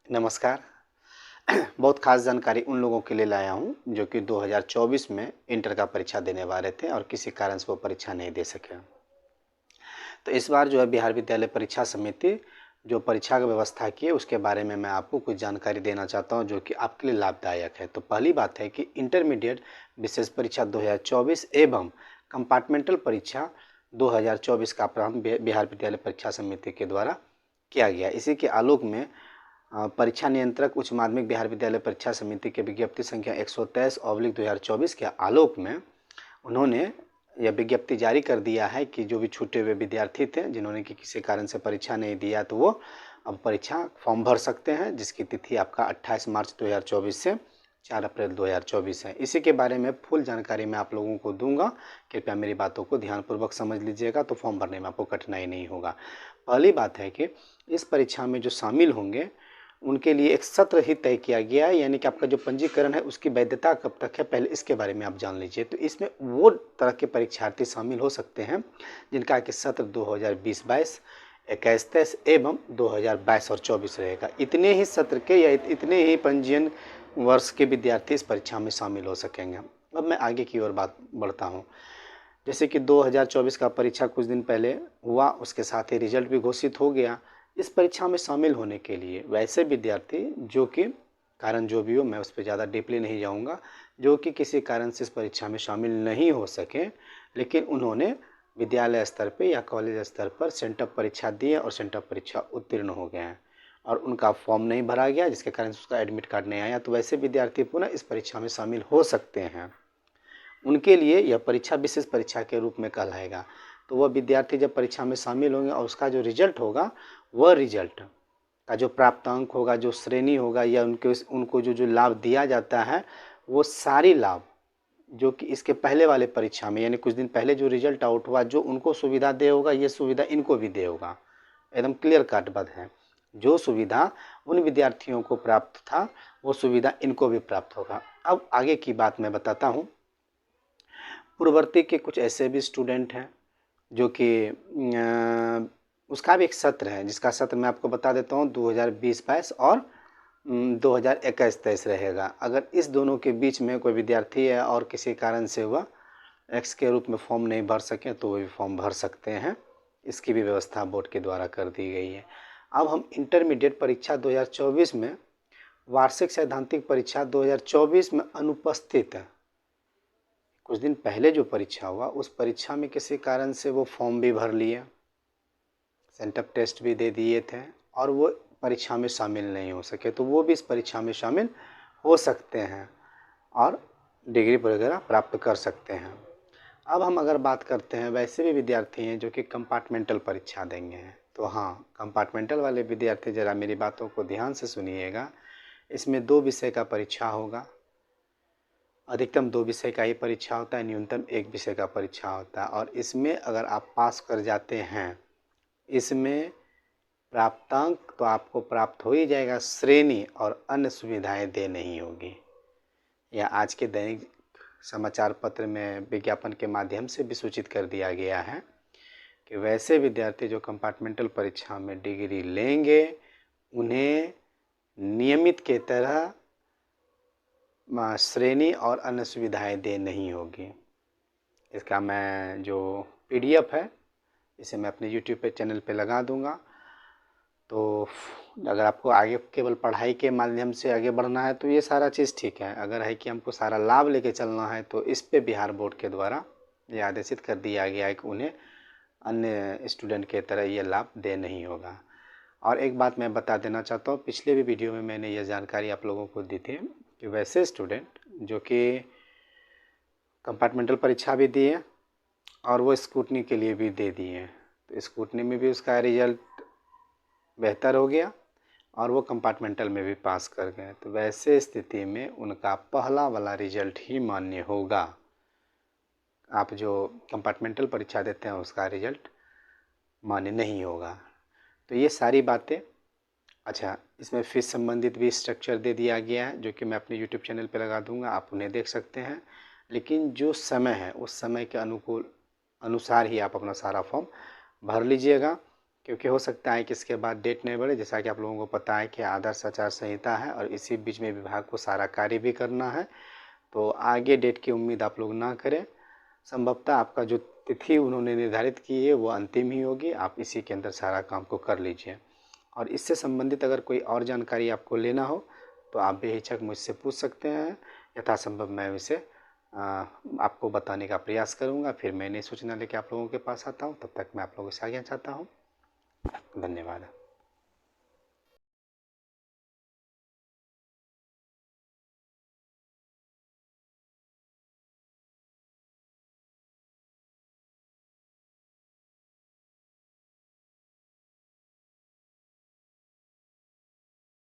नमस्कार। बहुत ख़ास जानकारी उन लोगों के लिए लाया हूँ जो कि 2024 में इंटर का परीक्षा देने वाले थे और किसी कारण से वो परीक्षा नहीं दे सके। तो इस बार जो है बिहार विद्यालय परीक्षा समिति जो परीक्षा की व्यवस्था की है उसके बारे में मैं आपको कुछ जानकारी देना चाहता हूँ जो कि आपके लिए लाभदायक है। तो पहली बात है कि इंटरमीडिएट विशेष परीक्षा 2024 एवं कंपार्टमेंटल परीक्षा 2024 का प्रारंभ बिहार विद्यालय परीक्षा समिति के द्वारा किया गया। इसी के आलोक में परीक्षा नियंत्रक उच्च माध्यमिक बिहार विद्यालय परीक्षा समिति के विज्ञप्ति संख्या 123/2024 के आलोक में उन्होंने यह विज्ञप्ति जारी कर दिया है कि जो भी छूटे हुए विद्यार्थी थे जिन्होंने कि किसी कारण से परीक्षा नहीं दिया तो वो अब परीक्षा फॉर्म भर सकते हैं, जिसकी तिथि आपका 28 मार्च 2024 से 4 अप्रैल 2024 है। इसी के बारे में फुल जानकारी मैं आप लोगों को दूंगा, कृपया मेरी बातों को ध्यानपूर्वक समझ लीजिएगा तो फॉर्म भरने में आपको कठिनाई नहीं होगा। पहली बात है कि इस परीक्षा में जो शामिल होंगे उनके लिए एक सत्र ही तय किया गया है, यानी कि आपका जो पंजीकरण है उसकी वैधता कब तक है पहले इसके बारे में आप जान लीजिए। तो इसमें वो तरह के परीक्षार्थी शामिल हो सकते हैं जिनका कि सत्र 2020-22, 21-23 एवं 2022 और 24 रहेगा। इतने ही सत्र के या इतने ही पंजीयन वर्ष के विद्यार्थी इस परीक्षा में शामिल हो सकेंगे। अब मैं आगे की ओर बात बढ़ता हूँ। जैसे कि 2024 का परीक्षा कुछ दिन पहले हुआ, उसके साथ ही रिजल्ट भी घोषित हो गया। इस परीक्षा में शामिल होने के लिए वैसे विद्यार्थी जो कि कारण जो भी हो, मैं उस पर ज़्यादा डीपली नहीं जाऊंगा, जो कि किसी कारण से इस परीक्षा में शामिल नहीं हो सके लेकिन उन्होंने विद्यालय स्तर पे या कॉलेज स्तर पर सेंटअप परीक्षा दी है और सेंटअप परीक्षा उत्तीर्ण हो गए हैं और उनका फॉर्म नहीं भरा गया जिसके कारण उसका एडमिट कार्ड नहीं आया, तो वैसे विद्यार्थी पुनः इस परीक्षा में शामिल हो सकते हैं। उनके लिए यह परीक्षा विशेष परीक्षा के रूप में कहलाएगा। तो वह विद्यार्थी जब परीक्षा में शामिल होंगे और उसका जो रिजल्ट होगा वह रिजल्ट का जो प्राप्तांक होगा, जो श्रेणी होगा या उनको जो लाभ दिया जाता है वो सारी लाभ जो कि इसके पहले वाले परीक्षा में यानी कुछ दिन पहले जो रिजल्ट आउट हुआ जो उनको सुविधा दे होगा ये सुविधा इनको भी दे होगा। एकदम क्लियर कटबद्ध है। जो सुविधा उन विद्यार्थियों को प्राप्त था वो सुविधा इनको भी प्राप्त होगा। अब आगे की बात मैं बताता हूँ। पूर्ववर्ती के कुछ ऐसे भी स्टूडेंट हैं जो कि उसका भी एक सत्र है जिसका सत्र मैं आपको बता देता हूँ 2020-22 और 2021-23 रहेगा। अगर इस दोनों के बीच में कोई विद्यार्थी है और किसी कारण से वह एक्स के रूप में फॉर्म नहीं भर सके तो वो भी फॉर्म भर सकते हैं। इसकी भी व्यवस्था बोर्ड के द्वारा कर दी गई है। अब हम इंटरमीडिएट परीक्षा 2024 में वार्षिक सैद्धांतिक परीक्षा 2024 में अनुपस्थित है कुछ दिन पहले जो परीक्षा हुआ उस परीक्षा में किसी कारण से वो फॉर्म भी भर लिए, सेंटअप टेस्ट भी दे दिए थे और वो परीक्षा में शामिल नहीं हो सके, तो वो भी इस परीक्षा में शामिल हो सकते हैं और डिग्री वगैरह प्राप्त कर सकते हैं। अब हम अगर बात करते हैं वैसे भी विद्यार्थी हैं जो कि कंपार्टमेंटल परीक्षा देंगे हैं, तो हाँ कंपार्टमेंटल वाले विद्यार्थी ज़रा मेरी बातों को ध्यान से सुनिएगा। इसमें 2 विषय का परीक्षा होगा, अधिकतम 2 विषय का ही परीक्षा होता है, न्यूनतम 1 विषय का परीक्षा होता है और इसमें अगर आप पास कर जाते हैं इसमें प्राप्तांक तो आपको प्राप्त हो ही जाएगा, श्रेणी और अन्य सुविधाएं दे नहीं होगी। यह आज के दैनिक समाचार पत्र में विज्ञापन के माध्यम से भी सूचित कर दिया गया है कि वैसे विद्यार्थी जो कंपार्टमेंटल परीक्षा में डिग्री लेंगे उन्हें नियमित के तरह श्रेणी और अन्य सुविधाएं दे नहीं होगी। इसका मैं जो PDF है इसे मैं अपने YouTube पे चैनल पे लगा दूंगा। तो अगर आपको आगे केवल पढ़ाई के माध्यम से आगे बढ़ना है तो ये सारा चीज़ ठीक है, अगर है कि हमको सारा लाभ लेके चलना है तो इस पे बिहार बोर्ड के द्वारा ये आदेशित कर दिया गया है कि उन्हें अन्य स्टूडेंट के तरह ये लाभ दे नहीं होगा। और एक बात मैं बता देना चाहता हूँ, पिछले भी वीडियो में मैंने ये जानकारी आप लोगों को दी थी कि वैसे स्टूडेंट जो कि कंपार्टमेंटल परीक्षा भी दिए और वो स्क्रूटनी के लिए भी दे दिए हैं, तो स्क्रूटनी में भी उसका रिजल्ट बेहतर हो गया और वो कंपार्टमेंटल में भी पास कर गए, तो वैसे स्थिति में उनका पहला वाला रिजल्ट ही मान्य होगा। आप जो कंपार्टमेंटल परीक्षा देते हैं उसका रिजल्ट मान्य नहीं होगा। तो ये सारी बातें। अच्छा, इसमें फीस संबंधित भी स्ट्रक्चर दे दिया गया है जो कि मैं अपने YouTube चैनल पे लगा दूंगा, आप उन्हें देख सकते हैं। लेकिन जो समय है उस समय के अनुसार ही आप अपना सारा फॉर्म भर लीजिएगा क्योंकि हो सकता है कि इसके बाद डेट नहीं बढ़े। जैसा कि आप लोगों को पता है कि आदर्श आचार संहिता है और इसी बीच में विभाग को सारा कार्य भी करना है, तो आगे डेट की उम्मीद आप लोग ना करें। संभवतः आपका जो तिथि उन्होंने निर्धारित की है वो अंतिम ही होगी, आप इसी के अंदर सारा काम को कर लीजिए। और इससे संबंधित अगर कोई और जानकारी आपको लेना हो तो आप बेहिचक मुझसे पूछ सकते हैं। यथासंभव मैं इसे आपको बताने का प्रयास करूंगा। फिर मैं नई सूचना लेकर आप लोगों के पास आता हूं। तब तक मैं आप लोगों से आज्ञा चाहता हूं। धन्यवाद।